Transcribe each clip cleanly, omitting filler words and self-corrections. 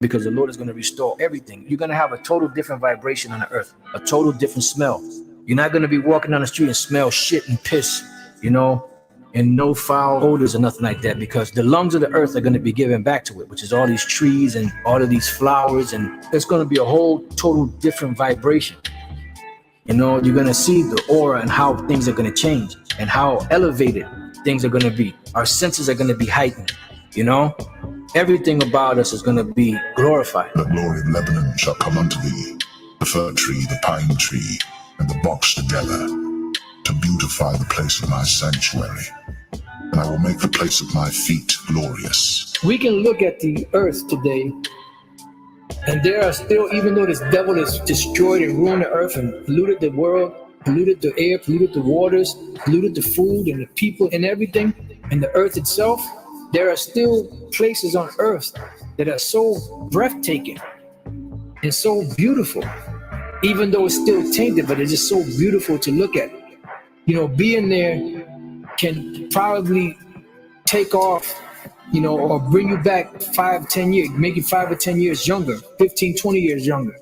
because the Lord is going to restore everything. You're going to have a total different vibration on the earth, a total different smell. You're not going to be walking down the street and smell shit and piss, you know, and no foul odors or nothing like that, because the lungs of the earth are going to be given back to it, which is all these trees and all of these flowers, and it's going to be a whole total different vibration. You know, you're going to see the aura and how things are going to change and how elevated things are going to be. Our senses are going to be heightened, you know? Everything about us is going to be glorified. The glory of Lebanon shall come unto thee, the fir tree, the pine tree, and the box together, to beautify the place of my sanctuary. And I will make the place of my feet glorious. We can look at the earth today, and there are still, even though this devil has destroyed and ruined the earth and polluted the world, polluted the air, polluted the waters, polluted the food and the people and everything, and the earth itself, there are still places on earth that are so breathtaking and so beautiful, even though it's still tainted, but it's just so beautiful to look at. You know, being there can probably take off, you know, or bring you back 5-10 years, make you 5 or 10 years younger, 15-20 years younger,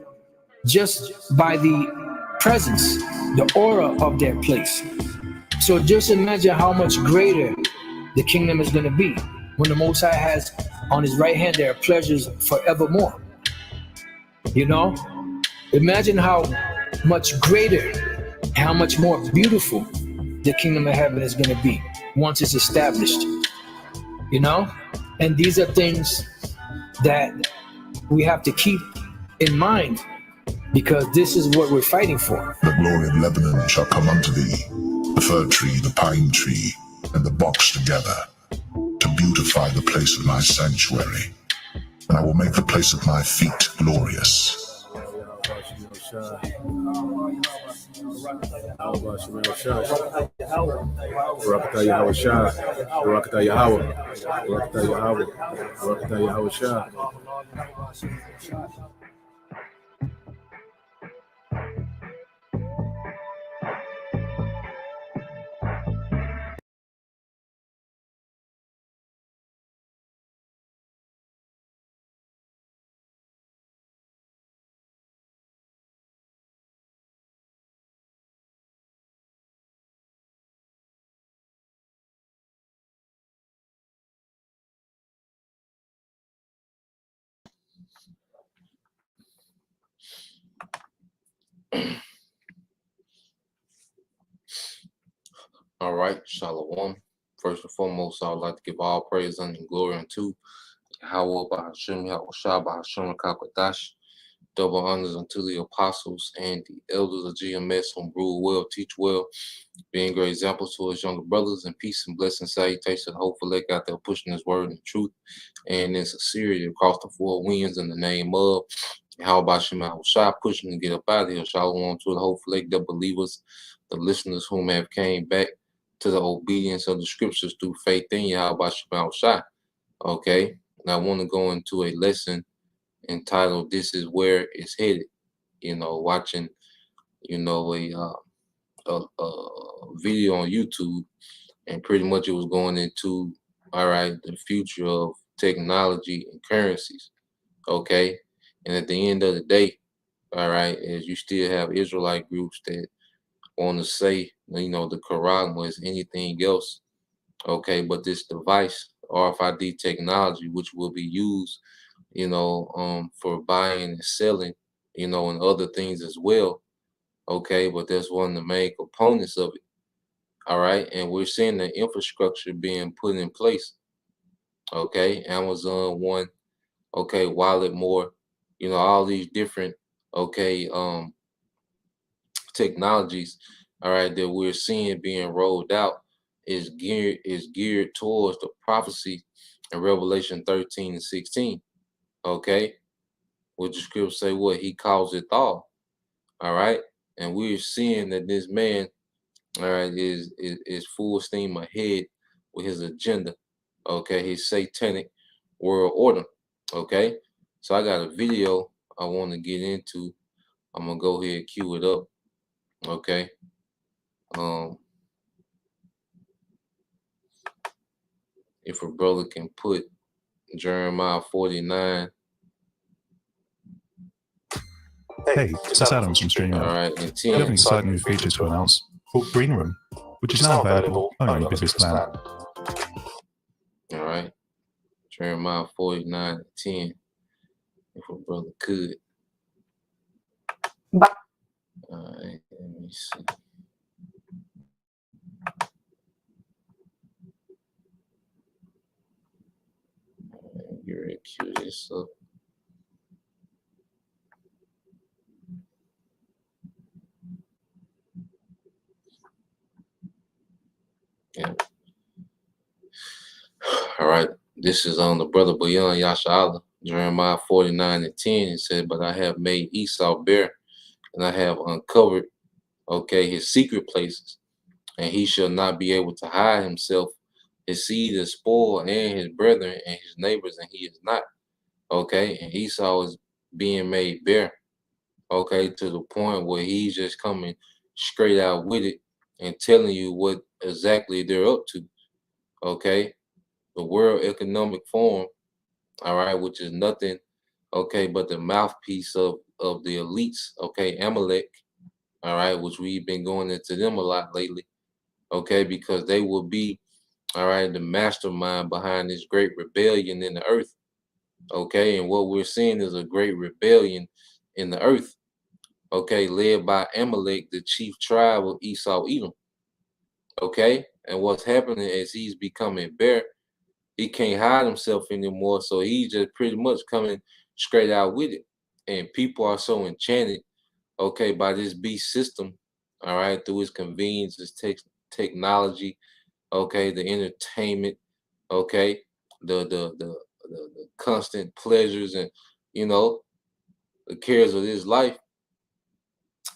just by the presence, the aura of that place. So just imagine how much greater the kingdom is going to be when the Most High has on his right hand there are pleasures forevermore. You know, imagine how much greater, how much more beautiful the kingdom of heaven is going to be once it's established. You know, and these are things that we have to keep in mind, because this is what we're fighting for. The glory of Lebanon shall come unto thee, the fir tree, the pine tree, and the box together, to beautify the place of my sanctuary. And I will make the place of my feet glorious. All right, Shalom. First and foremost, I would like to give all praise and glory unto Yahweh Bahashim, Yahushua Bahashim Kakwadash. Double honors unto the apostles and the elders of GMS who rule well, teach well, being great examples to his younger brothers, and peace and blessing salutation. Hopefully, out there pushing his word and truth and in sincerity across the four winds in the name of how about Shema Shah pushing to get up out of here. Shalom to the whole flake, the believers, the listeners whom have came back to the obedience of the scriptures through faith in Yahweh Shema Shah. Okay, and I want to go into a lesson entitled "This Is Where It's Headed." You know, watching, you know, a video on YouTube, and pretty much it was going into, all right, the future of technology and currencies. Okay, and at the end of the day, all right, is you still have Israelite groups that want to say, you know, the Quran was anything else. Okay, but this device, RFID technology, which will be used, you know, for buying and selling, you know, and other things as well. Okay, but that's one of the main components of it. All right, and we're seeing the infrastructure being put in place. Okay, Amazon One, okay, Wallet More, you know, all these different, okay, technologies, all right, that we're seeing being rolled out is geared towards the prophecy in Revelation 13 and 16. Okay, which the scripture say what he calls it all right, and we're seeing that this man, all right, is full steam ahead with his agenda. Okay, his satanic world order. Okay, so I got a video I want to get into. I'm gonna go ahead and cue it up. Okay, if a brother can put Jeremiah 49 Hey, it's Adams from All StreamYard. right, and We have 10. an exciting new feature to announce called Green Room, which is now available only on Business Plan. All right. Jeremiah 49 and 10. If a brother could. All right, let me see. Get ready to cue this up. Yeah. All right. This is on the brother Bayan Yasha'Allah, Jeremiah 49 and 10. It said, but I have made Esau bare, and I have uncovered, his secret places, and he shall not be able to hide himself. His seed is spoiled, and his brethren and his neighbors, and he is not. And Esau is being made bare, to the point where he's just coming straight out with it and telling you what exactly they're up to. The World Economic Forum, all right, which is nothing, but the mouthpiece of the elites, Amalek, all right, which we've been going into them a lot lately, because they will be, all right, the mastermind behind this great rebellion in the earth, and what we're seeing is a great rebellion in the earth, led by Amalek, the chief tribe of Esau Edom, and what's happening is he's becoming bare. He can't hide himself anymore, so he's just pretty much coming straight out with it. And people are so enchanted, by this beast system, all right, through its convenience, its technology, the entertainment, the constant pleasures and the cares of this life,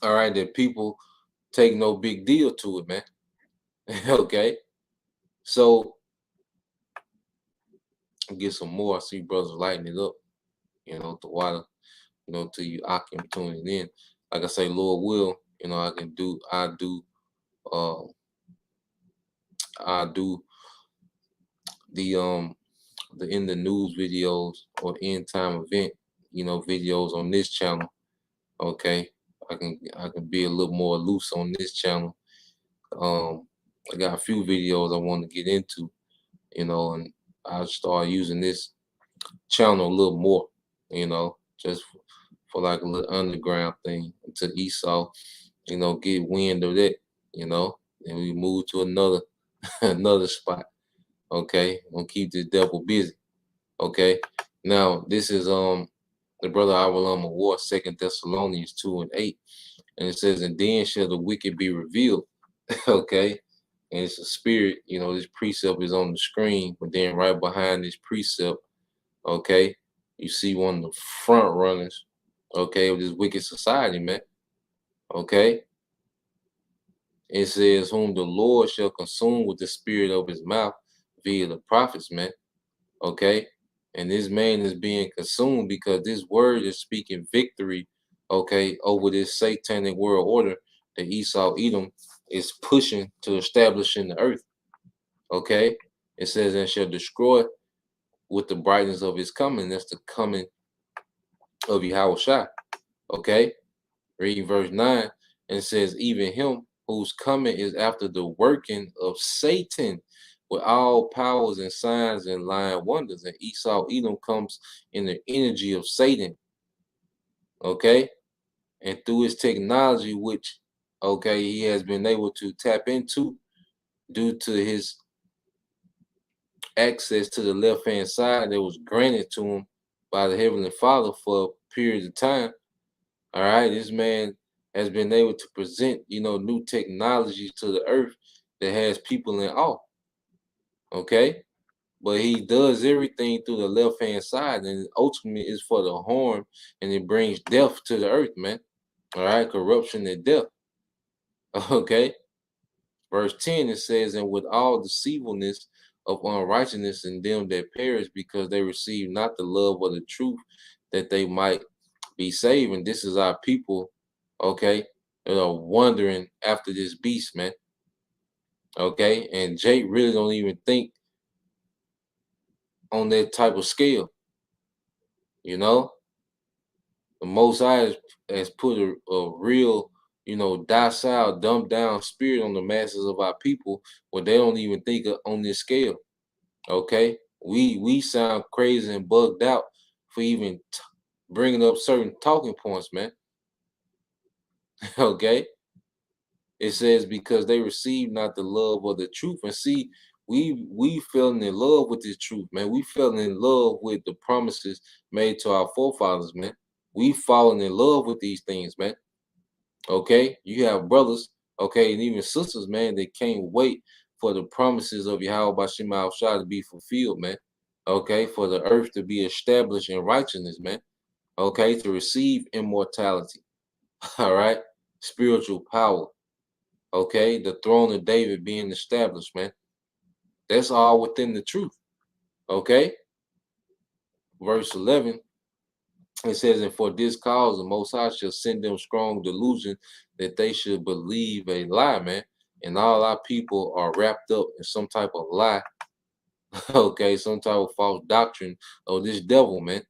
all right, that people take no big deal to it, man. So get some more. I see brothers lighting it up, the water, to you Akim tuning in. Like I say, Lord will, I do the in the news videos or end time event, videos on this channel. I can be a little more loose on this channel. I got a few videos I want to get into, and I'll start using this channel a little more, just for like a little underground thing until Esau, get wind of that, and we move to another another spot. Gonna keep the devil busy. Now this is the brother Awalam Award, 2 Thessalonians 2 and 8, and it says, and then shall the wicked be revealed. And it's a spirit, this precept is on the screen, but then right behind this precept, you see one of the front runners, of this wicked society, man. It says, whom the Lord shall consume with the spirit of his mouth via the prophets, man. And this man is being consumed because this word is speaking victory, over this satanic world order that Esau Edom is pushing to establish in the earth. It says, and shall destroy with the brightness of his coming. That's the coming of Yahushua. Reading verse 9, and it says, even him whose coming is after the working of Satan with all powers and signs and lying wonders. And Esau Edom comes in the energy of Satan. And through his technology, which he has been able to tap into due to his access to the left-hand side that was granted to him by the Heavenly Father for a period of time. All right, this man has been able to present, new technology to the earth that has people in awe. But he does everything through the left-hand side, and ultimately is for the harm, and it brings death to the earth, man. All right, corruption and death. Verse 10, it says, and with all deceitfulness of unrighteousness in them that perish, because they receive not the love of the truth, that they might be saved. And this is our people, that are wandering after this beast, man. And Jake really don't even think on that type of scale, The Most High has put a real, docile, dumbed down spirit on the masses of our people where they don't even think on this scale. Okay, we sound crazy and bugged out for even bringing up certain talking points, man. Okay, it says because they receive not the love of the truth, and see, we fell in love with this truth, man. We fell in love with the promises made to our forefathers, man. We fallen in love with these things, man. Okay, you have brothers, okay, and even sisters, man, that can't wait for the promises of Yahweh Bashim Al-Shah to be fulfilled, man. Okay, for the earth to be established in righteousness, man. Okay, to receive immortality. All right, spiritual power. Okay, the throne of David being established, man. That's all within the truth. Okay, verse 11. It says, and for this cause, the Most High shall send them strong delusion that they should believe a lie, man. And all our people are wrapped up in some type of lie, okay, some type of false doctrine of this devil, man.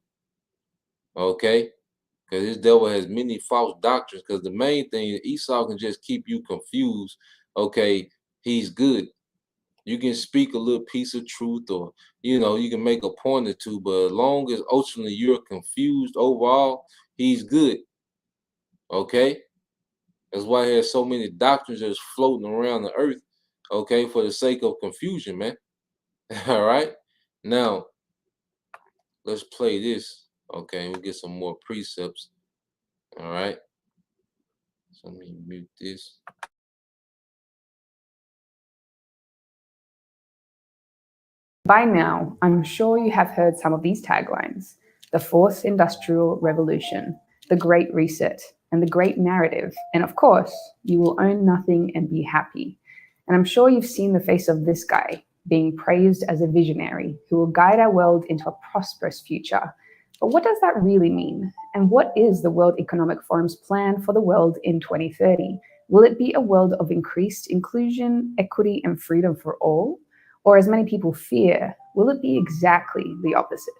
Okay, because this devil has many false doctrines. Because the main thing, Esau can just keep you confused. Okay, he's good. You can speak a little piece of truth, or you can make a point or two, but as long as ultimately you're confused overall, he's good. Okay, that's why he has so many doctrines that's floating around the earth. Okay, for the sake of confusion, man. All right, now let's play this. Okay, we'll get some more precepts. All right, so let me mute this. By now, I'm sure you have heard some of these taglines: the Fourth Industrial Revolution, the Great Reset, and the Great Narrative. And of course, you will own nothing and be happy. And I'm sure you've seen the face of this guy being praised as a visionary who will guide our world into a prosperous future. But what does that really mean? And what is the World Economic Forum's plan for the world in 2030? Will it be a world of increased inclusion, equity, and freedom for all? Or, as many people fear, will it be exactly the opposite?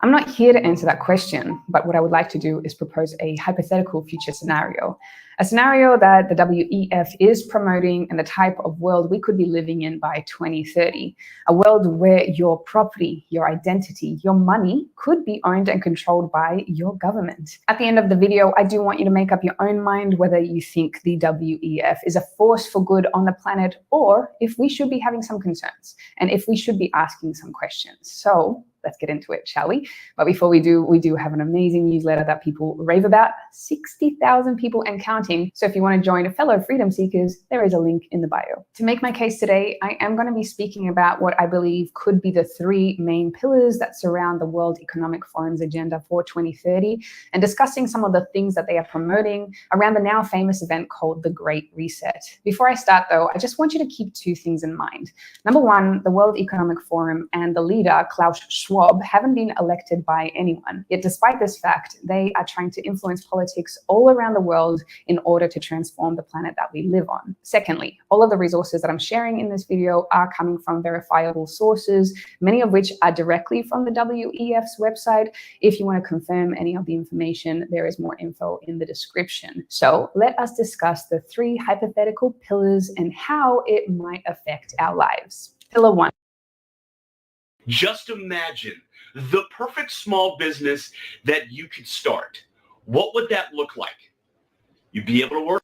I'm not here to answer that question, but what I would like to do is propose a hypothetical future scenario, a scenario that the WEF is promoting and the type of world we could be living in by 2030, a world where your property, your identity, your money could be owned and controlled by your government. At the end of the video, I do want you to make up your own mind whether you think the WEF is a force for good on the planet, or if we should be having some concerns and if we should be asking some questions. So let's get into it, shall we? But before we do have an amazing newsletter that people rave about, 60,000 people and counting. So if you want to join fellow freedom seekers, there is a link in the bio. To make my case today, I am going to be speaking about what I believe could be the three main pillars that surround the World Economic Forum's agenda for 2030, and discussing some of the things that they are promoting around the now famous event called the Great Reset. Before I start though, I just want you to keep two things in mind. Number one, the World Economic Forum and the leader, Klaus Schwab, haven't been elected by anyone. Yet despite this fact, they are trying to influence politics all around the world in order to transform the planet that we live on. Secondly, all of the resources that I'm sharing in this video are coming from verifiable sources, many of which are directly from the WEF's website. If you want to confirm any of the information, there is more info in the description. So let us discuss the three hypothetical pillars and how it might affect our lives. Pillar one. Just imagine the perfect small business that you could start. What would that look like? You'd be able to work.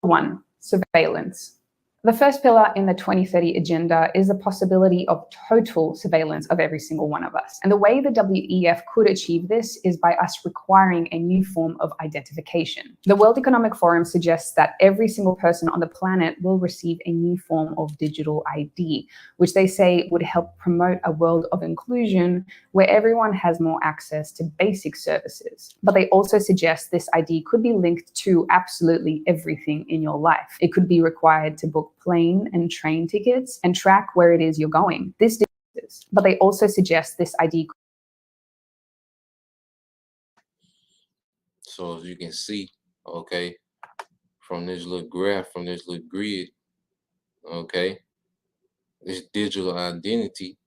One, surveillance. The first pillar in the 2030 agenda is the possibility of total surveillance of every single one of us. And the way the WEF could achieve this is by us requiring a new form of identification. The World Economic Forum suggests that every single person on the planet will receive a new form of digital ID, which they say would help promote a world of inclusion where everyone has more access to basic services. But they also suggest this ID could be linked to absolutely everything in your life. It could be required to book plane and train tickets and track where it is you're going. But they also suggest this ID. So as you can see, okay, from this little graph, from this little grid, okay, this digital identity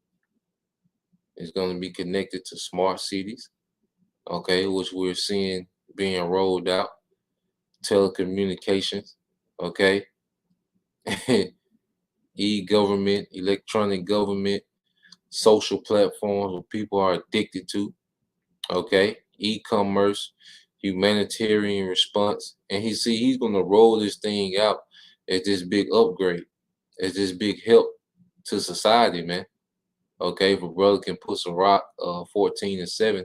is going to be connected to smart cities, okay, which we're seeing being rolled out, telecommunications, okay, e-government, electronic government, social platforms where people are addicted to, okay, e-commerce, humanitarian response, and he's gonna roll this thing out as this big upgrade, as this big help to society, man. Okay, if a brother can put some rock 14 and 7,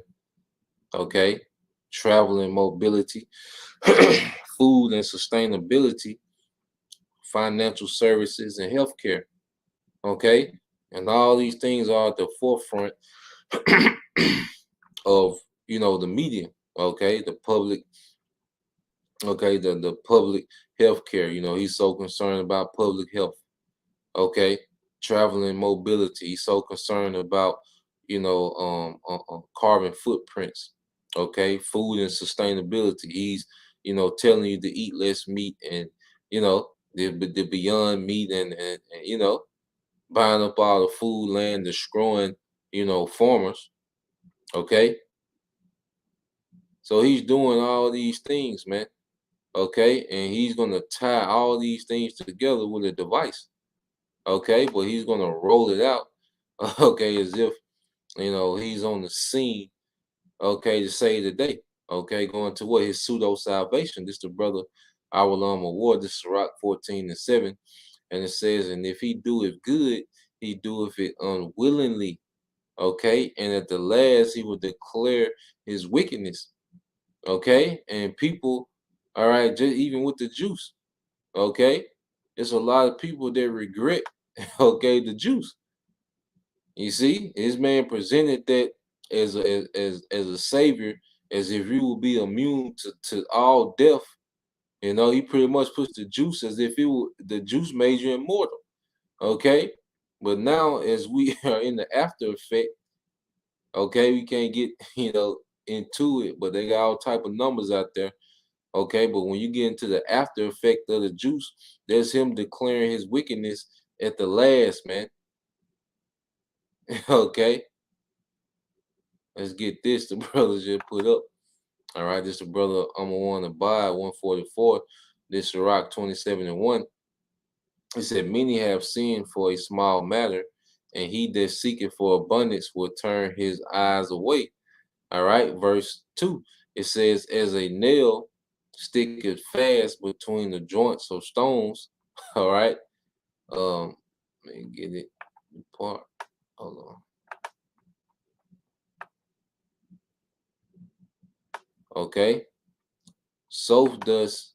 okay, travel and mobility, food and sustainability, financial services and healthcare, okay, and all these things are at the forefront of the media, okay, the public, okay, the public health care. He's so concerned about public health, okay, travel and mobility. He's so concerned about carbon footprints, okay, food and sustainability. He's telling you to eat less meat, and the beyond meat, and buying up all the food land, destroying farmers, okay. So he's doing all these things, man. Okay, and he's gonna tie all these things together with a device. Okay, but he's gonna roll it out, okay, as if he's on the scene, okay, to save the day. Okay, going to what his pseudo salvation. This the brother Awalam Award. This is Rock 14 and 7. And it says, and if he do it good, he doeth it unwillingly. Okay, and at the last he will declare his wickedness. Okay, and people, all right, just even with the juice, okay, it's a lot of people that regret, okay, the juice. You see, his man presented that as a savior, as if you will be immune to all death. He pretty much puts the juice as if the juice made you immortal. Okay, but now as we are in the after effect, okay, we can't get into it, but they got all type of numbers out there. Okay, but when you get into the after effect of the juice, there's him declaring his wickedness at the last, man. Okay, let's get this. The brothers just put up. All right, this the brother I'm gonna want to buy 144. This Sirach 27 and 1. He said, many have sinned for a small matter, and he that seeketh for abundance will turn his eyes away. All right, verse 2. It says, as a nail sticketh fast between the joints of stones. All right. Let me get it apart. Hold on. Okay. So does,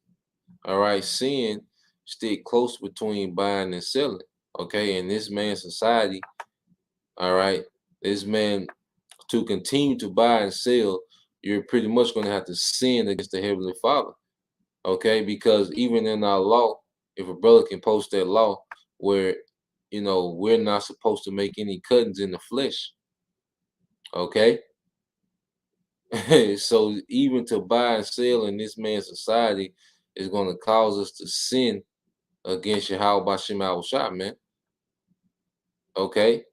all right, sin stick close between buying and selling. Okay. In this man's society, all right, this man, to continue to buy and sell, you're pretty much going to have to sin against the Heavenly Father. Okay. Because even in our law, if a brother can post that law where, we're not supposed to make any cuttings in the flesh. Okay. So even to buy and sell in this man's society is going to cause us to sin against Yahweh Bashim Al Shah, man. Okay.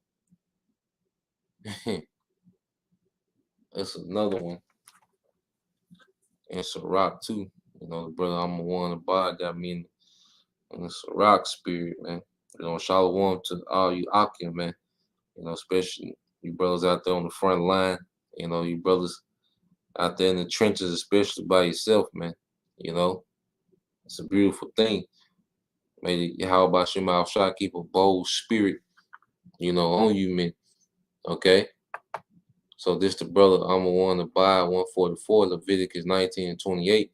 That's another one. And Sirach too. The brother I'm one to buy got me in the Sirach spirit, man. Shalom to all you Akim, man. Especially you brothers out there on the front line. You brothers out there in the trenches, especially by yourself, man. It's a beautiful thing. May Yahweh Bashim Al Shah keep a bold spirit, on you, man. Okay. So this the brother I'm one to buy 144, Leviticus 19 and 28.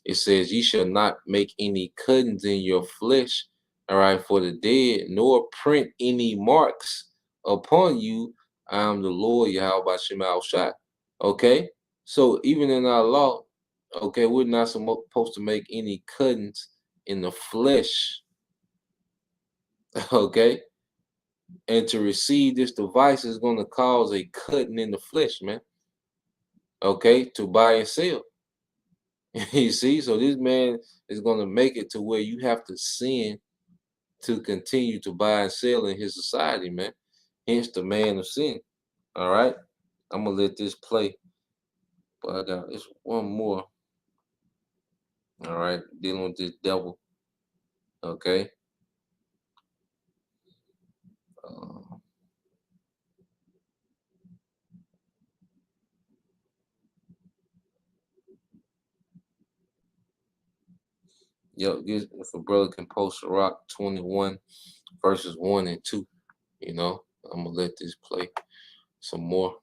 It says, ye shall not make any cuttings in your flesh, all right, for the dead, nor print any marks upon you. I am the Lord Yahweh Bashim Al Shah. Okay. So even in our law, okay, we're not supposed to make any cuttings in the flesh. Okay. And to receive this device is going to cause a cutting in the flesh, man. Okay, to buy and sell. You see, so this man is going to make it to where you have to sin to continue to buy and sell in his society, man. Hence the man of sin. All right, I'm going to let this play. But I got it's one more. All right, dealing with this devil. Okay. Uh, if a brother can post a rock 21 verses 1 and 2, I'm gonna let this play some more.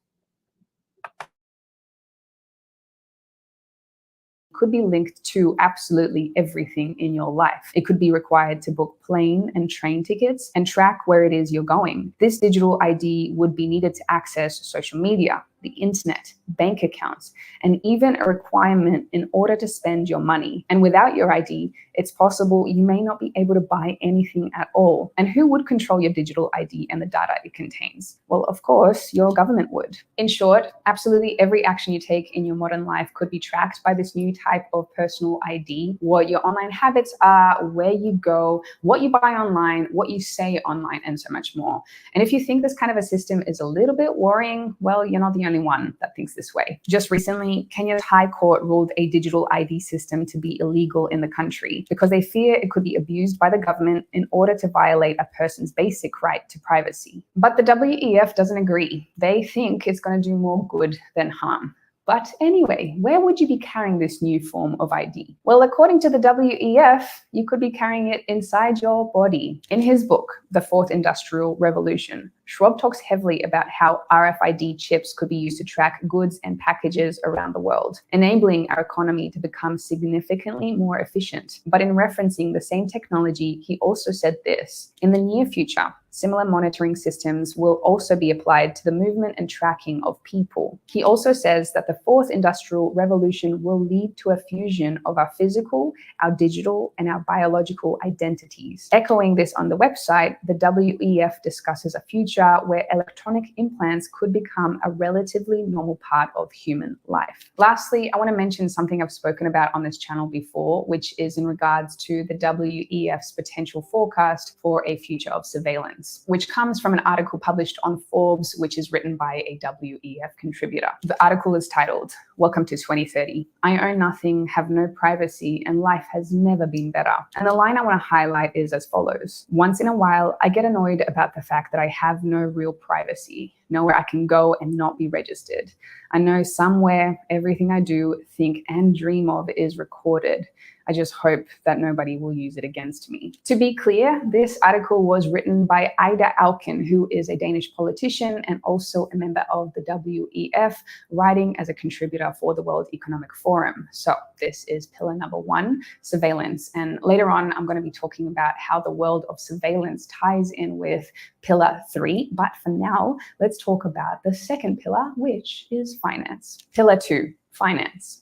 Could be linked to absolutely everything in your life. It could be required to book plane and train tickets and track where it is you're going. This digital ID would be needed to access social media, the internet, bank accounts, and even a requirement in order to spend your money. And without your ID, it's possible you may not be able to buy anything at all. And who would control your digital ID and the data it contains? Well, of course, your government would. In short, absolutely every action you take in your modern life could be tracked by this new type of personal ID. What your online habits are, where you go, what you buy online, what you say online, and so much more. And if you think this kind of a system is a little bit worrying, well, you're not the only one that thinks this way. Just recently, Kenya's High Court ruled a digital ID system to be illegal in the country because they fear it could be abused by the government in order to violate a person's basic right to privacy. But the WEF doesn't agree. They think it's going to do more good than harm. But anyway, where would you be carrying this new form of ID? Well, according to the WEF, you could be carrying it inside your body. In his book, The Fourth Industrial Revolution, Schwab talks heavily about how RFID chips could be used to track goods and packages around the world, enabling our economy to become significantly more efficient. But in referencing the same technology, he also said this: in the near future, similar monitoring systems will also be applied to the movement and tracking of people. He also says that the fourth industrial revolution will lead to a fusion of our physical, our digital, and our biological identities. Echoing this on the website, the WEF discusses a future where electronic implants could become a relatively normal part of human life. Lastly, I want to mention something I've spoken about on this channel before, which is in regards to the WEF's potential forecast for a future of surveillance, which comes from an article published on Forbes, which is written by a WEF contributor. The article is titled, "Welcome to 2030. I own nothing, have no privacy, and life has never been better." And the line I want to highlight is as follows: "Once in a while, I get annoyed about the fact that I have no real privacy, nowhere I can go and not be registered. I know somewhere everything I do, think, and dream of is recorded. I just hope that nobody will use it against me." To be clear, this article was written by Ida Auken, who is a Danish politician and also a member of the WEF, writing as a contributor for the World Economic Forum. So this is pillar number 1, surveillance. And later on, I'm going to be talking about how the world of surveillance ties in with pillar 3. But for now, let's talk about the second pillar, which is finance. Pillar 2, finance.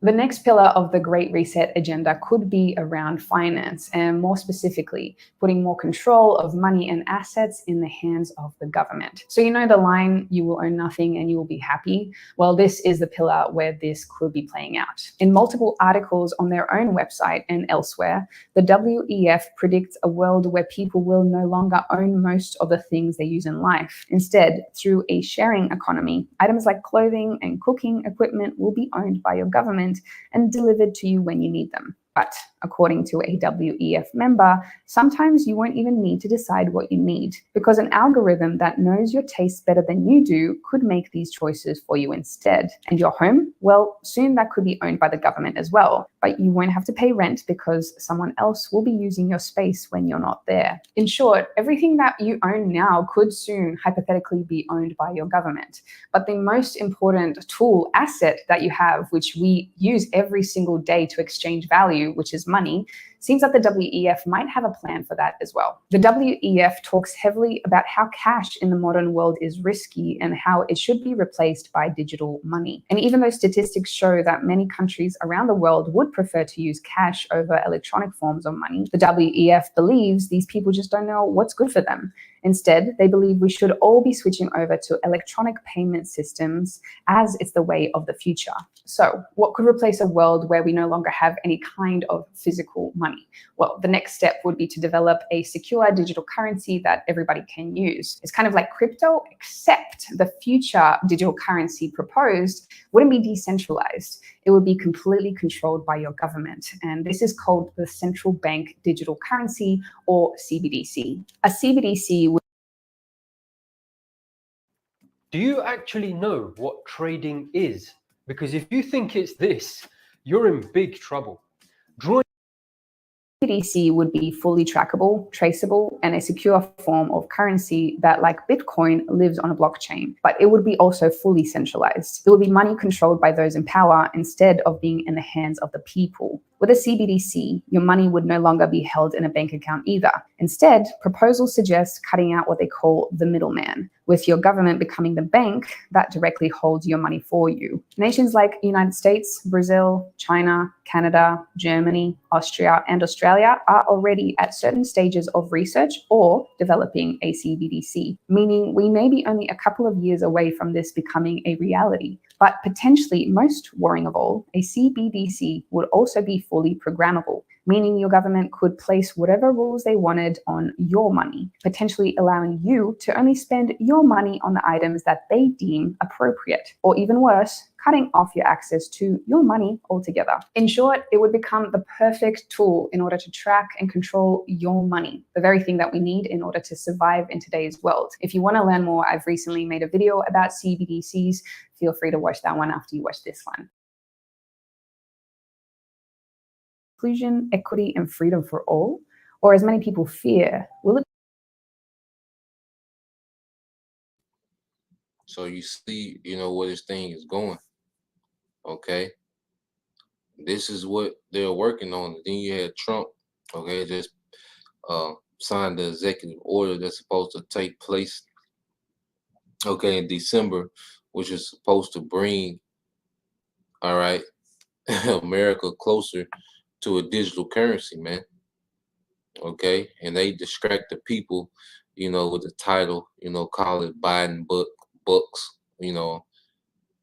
The next pillar of the Great Reset agenda could be around finance, and more specifically, putting more control of money and assets in the hands of the government. So you know the line, "You will own nothing and you will be happy"? Well, this is the pillar where this could be playing out. In multiple articles on their own website and elsewhere, the WEF predicts a world where people will no longer own most of the things they use in life. Instead, through a sharing economy, items like clothing and cooking equipment will be owned by your government and delivered to you when you need them. But according to a WEF member, sometimes you won't even need to decide what you need, because an algorithm that knows your tastes better than you do could make these choices for you instead. And your home? Well, soon that could be owned by the government as well, but you won't have to pay rent because someone else will be using your space when you're not there. In short, everything that you own now could soon hypothetically be owned by your government. But the most important tool, asset that you have, which we use every single day to exchange value, which is money, seems that the WEF might have a plan for that as well. The WEF talks heavily about how cash in the modern world is risky and how it should be replaced by digital money. And even though statistics show that many countries around the world would prefer to use cash over electronic forms of money, the WEF believes these people just don't know what's good for them. Instead, they believe we should all be switching over to electronic payment systems as it's the way of the future. So, what could replace a world where we no longer have any kind of physical money? Well, the next step would be to develop a secure digital currency that everybody can use. It's kind of like crypto, except the future digital currency proposed wouldn't be decentralized. It would be completely controlled by your government. And this is called the central bank digital currency, or CBDC. A CBDC would... Do you actually know what trading is? Because if you think it's this, you're in big trouble. CBDC would be fully trackable, traceable, and a secure form of currency that, like Bitcoin, lives on a blockchain. But it would be also fully centralized. It would be money controlled by those in power instead of being in the hands of the people. With a CBDC, your money would no longer be held in a bank account either. Instead, proposals suggest cutting out what they call the middleman, with your government becoming the bank that directly holds your money for you. Nations like United States, Brazil, China, Canada, Germany, Austria, and Australia are already at certain stages of research or developing a CBDC, meaning we may be only a couple of years away from this becoming a reality. But potentially, most worrying of all, a CBDC would also be fully programmable, meaning your government could place whatever rules they wanted on your money, potentially allowing you to only spend your money on the items that they deem appropriate, or even worse, cutting off your access to your money altogether. In short, it would become the perfect tool in order to track and control your money, the very thing that we need in order to survive in today's world. If you want to learn more, I've recently made a video about CBDCs. Feel free to watch that one after you watch this one. Inclusion, equity, and freedom for all, or as many people fear, will it? So you see, where this thing is going. Okay. This is what they're working on. Then you had Trump, okay, just signed the executive order that's supposed to take place, okay, in December, which is supposed to bring, all right, America closer to a digital currency, man. Okay. And they distract the people, with the title, call it Biden books,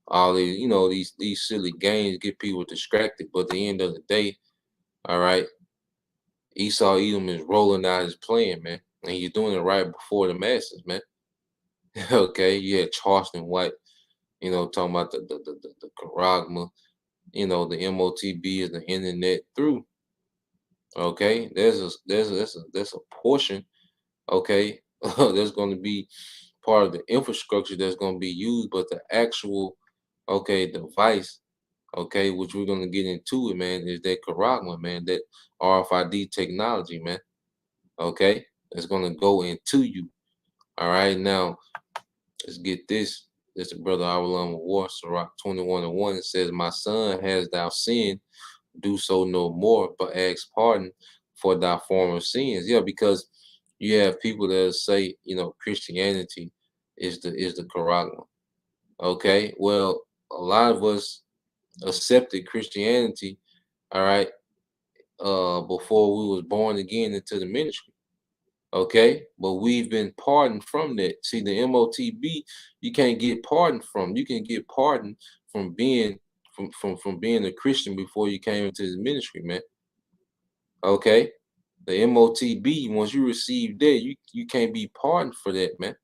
all these, these silly games get people distracted. But at the end of the day, all right, Esau Edom is rolling out his plan, man. And he's doing it right before the masses, man. Okay. You had Charleston White, talking about the charagma, the MOTB is the internet through. Okay, there's a portion, okay, there's going to be part of the infrastructure that's going to be used, but the actual, okay, device, okay, which we're going to get into it, man, is that charagma, man, that RFID technology, man. Okay, it's going to go into you. All right, now let's get this. This is Brother Awalam of War, Sirach 21:1. It says, "My son, has thou sinned? Do so no more, but ask pardon for thy former sins." Yeah, because you have people that say, Christianity is the charagma. Okay, well, a lot of us accepted Christianity, all right, before we was born again into the ministry. Okay, but we've been pardoned from that. See, the MOTB, you can't get pardoned from. You can get pardoned from being from being a Christian before you came into the ministry, man. Okay, the MOTB, once you receive that, you can't be pardoned for that, man.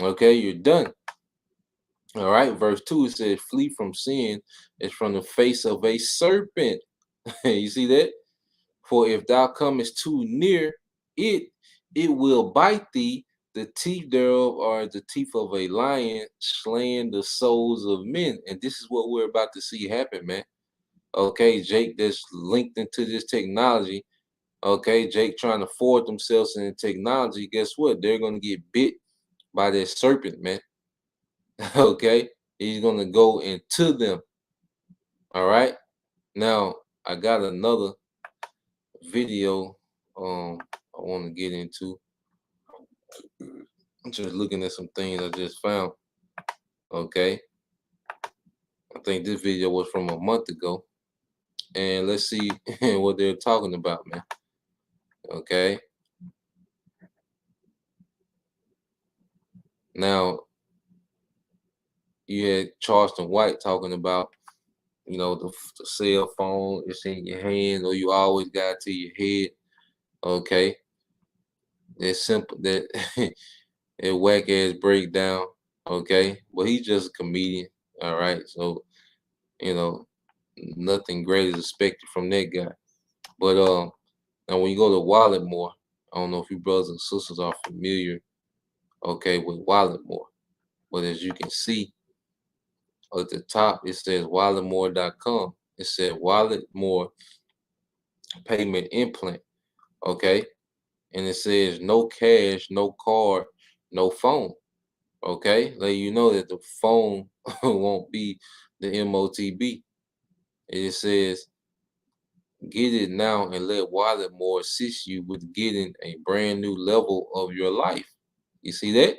Okay, you're done. All right, verse 2, it says, "Flee from sin as from the face of a serpent." You see that? "For if thou comest too near it, it will bite thee. The teeth thereof are the teeth of a lion, slaying the souls of men." And this is what we're about to see happen, man. Okay, Jake, that's linked into this technology. Okay, Jake trying to forward themselves in the technology. Guess what? They're going to get bit by that serpent, man. Okay, he's going to go into them. All right. Now, I got another video I want to get into. I'm just looking at some things I just found. Okay. I think this video was from a month ago. And let's see what they're talking about, man. Okay. Now, you had Charleston White talking about, the cell phone is in your hand, or you always got it to your head. Okay, it's simple. That a whack ass breakdown. Okay, but he's just a comedian. All right, so nothing great is expected from that guy. But now when you go to Walletmore, I don't know if you brothers and sisters are familiar, okay, with Walletmore, but as you can see at the top, it says walletmore.com. It said Walletmore payment implant, okay, and it says no cash, no card, no phone, okay. Let you know that the phone won't be the MOTB. It says get it now and let Walletmore assist you with getting a brand new level of your life. You see that?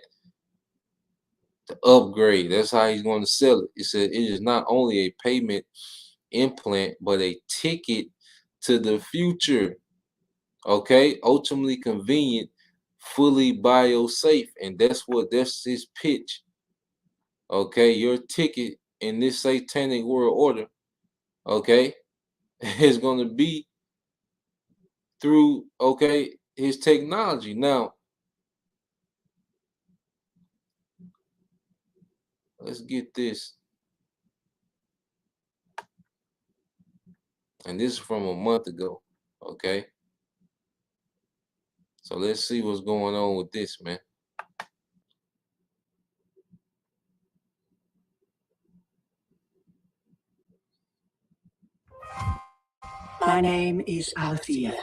The upgrade. That's how he's going to sell it. He said it is not only a payment implant, but a ticket to the future. Okay? Ultimately convenient, fully bio-safe. And that's his pitch. Okay? Your ticket in this satanic world order, okay, is going to be through, okay, his technology. Now, let's get this. And this is from a month ago, okay? So let's see what's going on with this, man. My name is Alethea.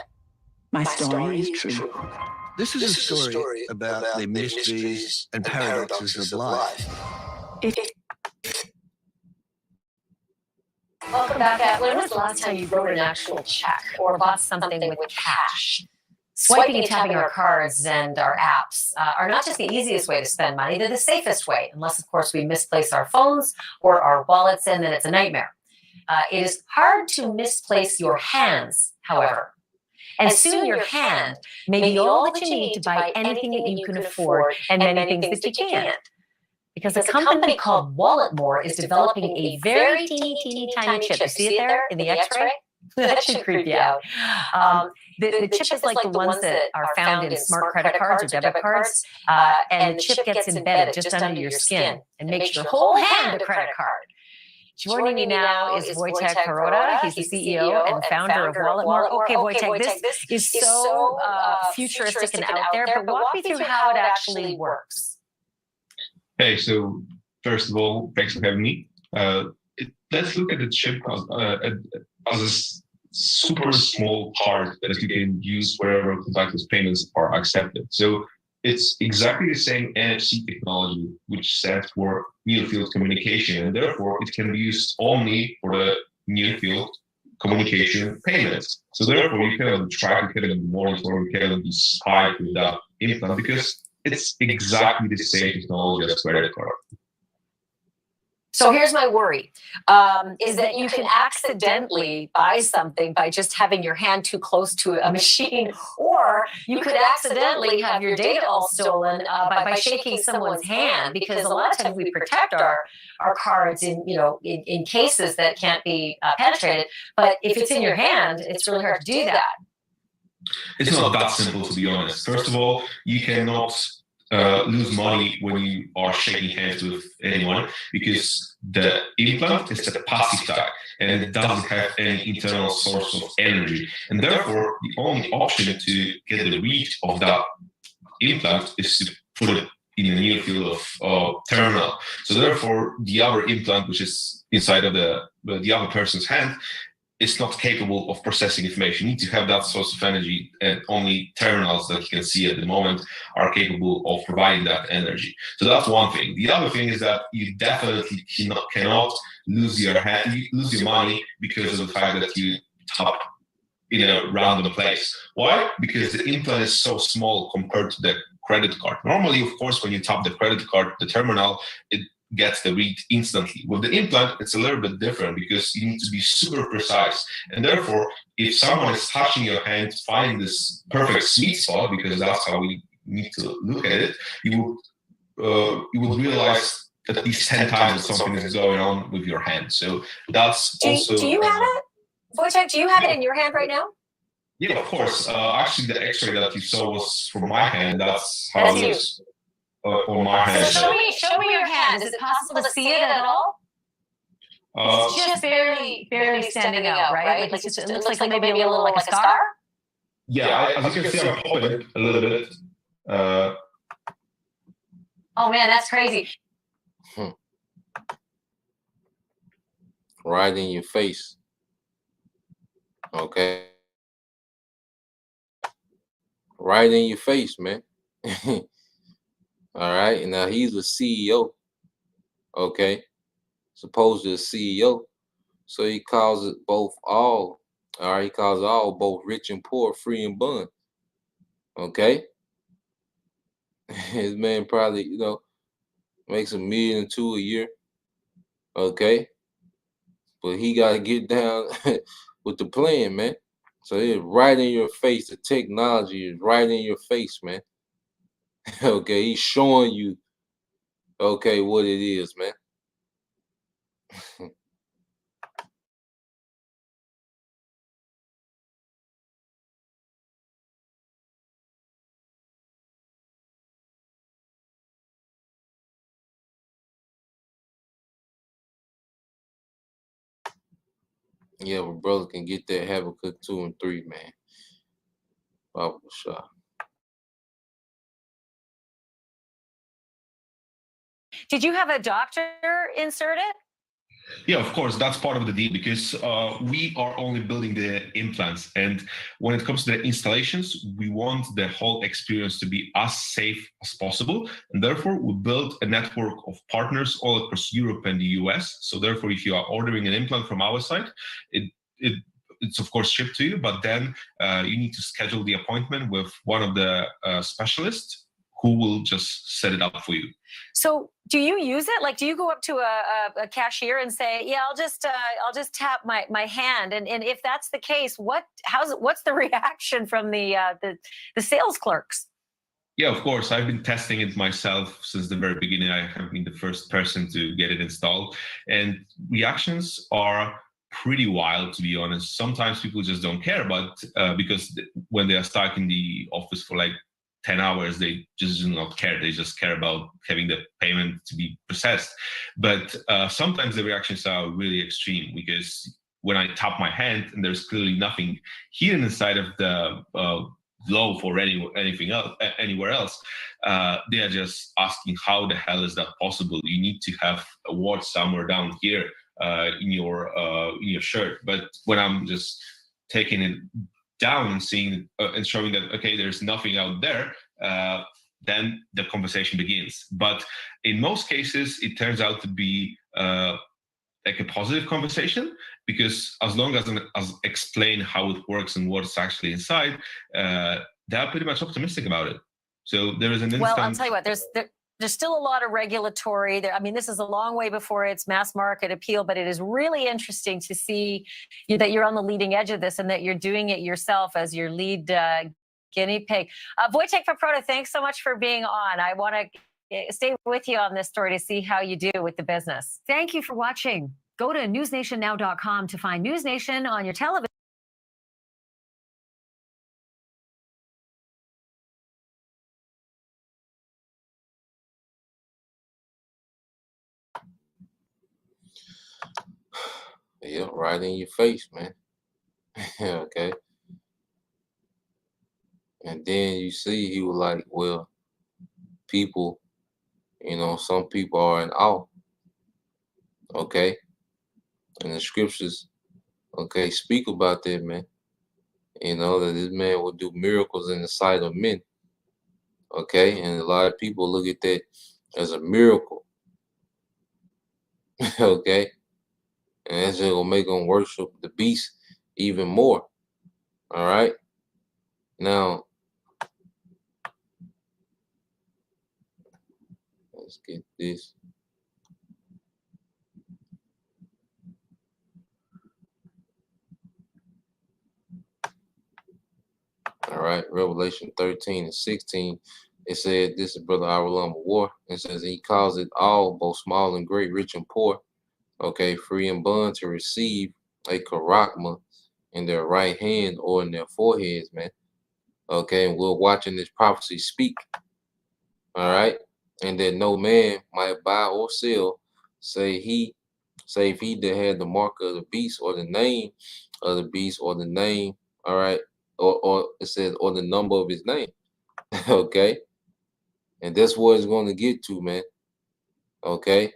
My story is true. This is a story about the mysteries and paradoxes of life. Welcome back, Atler. When was the last time you wrote an actual check or bought something with cash? Swiping and tapping our cards and our apps are not just the easiest way to spend money, they're the safest way, unless, of course, we misplace our phones or our wallets, and then it's a nightmare. It is hard to misplace your hands, however. And soon your hand may be all that you need to buy anything that you can afford and many things that you can't. Because a company called Walletmore is developing a very teeny tiny chip. You see it there in the X-ray? That should creep you out. The chip is like the ones that are found in smart credit cards or debit cards, and the chip gets embedded just under your skin and makes your whole hand a credit card. Joining me now is Wojtek Perota. He's the CEO and founder of Walletmore. Okay, Wojtek, this is so futuristic and out there, but walk me through how it actually works. Hey, so first of all, thanks for having me. Let's look at the chip as a super small part that you can use wherever contactless payments are accepted. So it's exactly the same NFC technology, which stands for near field communication, and therefore it can be used only for the near field communication payments. So therefore you cannot track, you cannot monitor, you cannot be spied with that implant because it's exactly the same technology as credit card. So here's my worry, is that you can accidentally buy something by just having your hand too close to a machine, or you could accidentally have your data all stolen by shaking someone's hand, because a lot of times we protect our cards in cases that can't be penetrated. But if it's in your hand, it's really hard to do that. It's not that simple, to be honest. First of all, you cannot lose money when you are shaking hands with anyone, because the implant is a passive tag and it doesn't have any internal source of energy. And therefore, the only option to get the read of that implant is to put it in the near field of terminal. So therefore, the other implant, which is inside of the other person's hand, it's not capable of processing information. You need to have that source of energy, and only terminals that you can see at the moment are capable of providing that energy. So that's one thing. The other thing is that you definitely cannot lose your money because of the fact that you tap in a random place. Why? Because the implant is so small compared to the credit card. Normally, of course, when you tap the credit card, the terminal, it gets the read instantly. With the implant, it's a little bit different because you need to be super precise. And therefore, if someone is touching your hand, find this perfect sweet spot, because that's how we need to look at it, you you will realize at least 10 times that something is going on with your hand. So that's also. Do you have it? Wojtek, do you have it in your hand right now? Yeah, of course. Actually, the X-ray that you saw was from my hand. That's how it looks on my hand. So show me your hand. Is it possible to see it at all? It's just barely standing out, right? Like it looks like maybe a little like a scar. Yeah, as you can see, I'm popping it a little bit. Oh man, that's crazy. Right in your face. Okay. Right in your face, man. All right. And now he's a CEO. Okay. Supposedly a CEO. So he calls it both all. All right. He calls it all both rich and poor, free and bun. Okay. His man probably, makes $1 million or $2 million a year. Okay. But he got to get down with the plan, man. So it's right in your face. The technology is right in your face, man. Okay, he's showing you, okay, what it is, man. Yeah, but brother can get that Habakkuk 2 and 3, man. Baba Shah. Did you have a doctor insert it? Yeah, of course, that's part of the deal because we are only building the implants. And when it comes to the installations, we want the whole experience to be as safe as possible. And therefore, we built a network of partners all across Europe and the US. So therefore, if you are ordering an implant from our site, it's of course shipped to you, but then you need to schedule the appointment with one of the specialists who will just set it up for you. So do you use it? Like, do you go up to a cashier and say, yeah, I'll just tap my hand? And if that's the case, what's the reaction from the sales clerks? Yeah, of course. I've been testing it myself since the very beginning. I have been the first person to get it installed. And reactions are pretty wild, to be honest. Sometimes people just don't care, but because when they are stuck in the office for like 10 hours, they just do not care. They just care about having the payment to be processed. But sometimes the reactions are really extreme because when I tap my hand and there's clearly nothing hidden inside of the glove or anything else, anywhere else, they are just asking, how the hell is that possible? You need to have a watch somewhere down here in your shirt. But when I'm just taking it down and seeing and showing that, okay, there's nothing out there, then the conversation begins. But in most cases, it turns out to be like a positive conversation, because as long as I explain how it works and what's actually inside, they're pretty much optimistic about it. So there is an instant. Well, I'll tell you what, there's still a lot of regulatory there. I mean, this is a long way before it's mass market appeal, but it is really interesting to see that you're on the leading edge of this and that you're doing it yourself as your lead guinea pig. Wojtek Paprota, thanks so much for being on. I want to stay with you on this story to see how you do with the business. Thank you for watching. Go to newsnationnow.com to find News Nation on your television. Yeah, right in your face, man. Okay. And then you see, he was like, well, people, some people are in awe. Okay. And the scriptures, okay, speak about that, man. That this man will do miracles in the sight of men. Okay. And a lot of people look at that as a miracle. Okay. And that's just gonna make them worship the beast even more. All right. Now, let's get this. All right, Revelation 13 and 16. It said, this is Brother Arulam War. It says, he calls it all, both small and great, rich and poor, okay, free and bond, to receive a karakma in their right hand or in their foreheads, man. Okay, and we're watching this prophecy speak. All right, and that no man might buy or sell, save if he that had the mark of the beast, or the name of the beast, or the name, all right, or it says, or the number of his name. Okay, and that's what it's going to get to, man. Okay,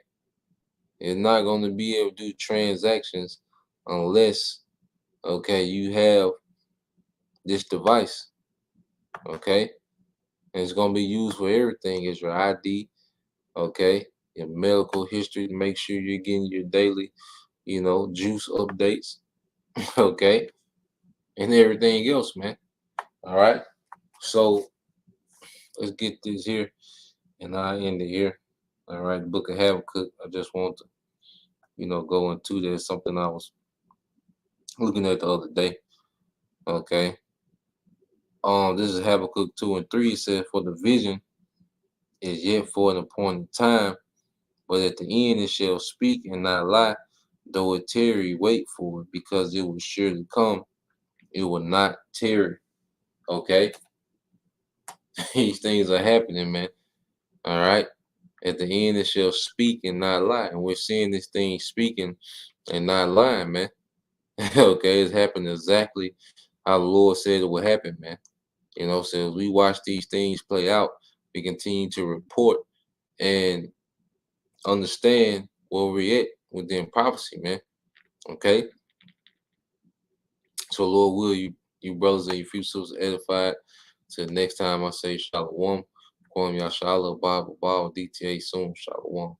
it's not going to be able to do transactions unless, okay, you have this device. Okay, and it's going to be used for everything. It's your ID, okay, your medical history to make sure you're getting your daily, you know, juice updates, okay, and everything else, man. All right, so let's get this here, and I end it here. All right, Book of Habakkuk. I just want to, you know, go into this, something I was looking at the other day. Okay, this is Habakkuk 2 and 3. It says, for the vision is yet for an appointed time, but at the end it shall speak and not lie. Though it tarry, wait for it, because it will surely come. It will not tarry. Okay, these things are happening, man. All right, at the end it shall speak and not lie, and we're seeing this thing speaking and not lying, man. Okay, it's happening exactly how the Lord said it would happen, man. You know, so as we watch these things play out, we continue to report and understand where we're at within prophecy, man. Okay, so Lord, will you brothers and your few sisters edified. Till next time, I say Shalom. Kwam Yashala, Bible, DTA soon. Shalom.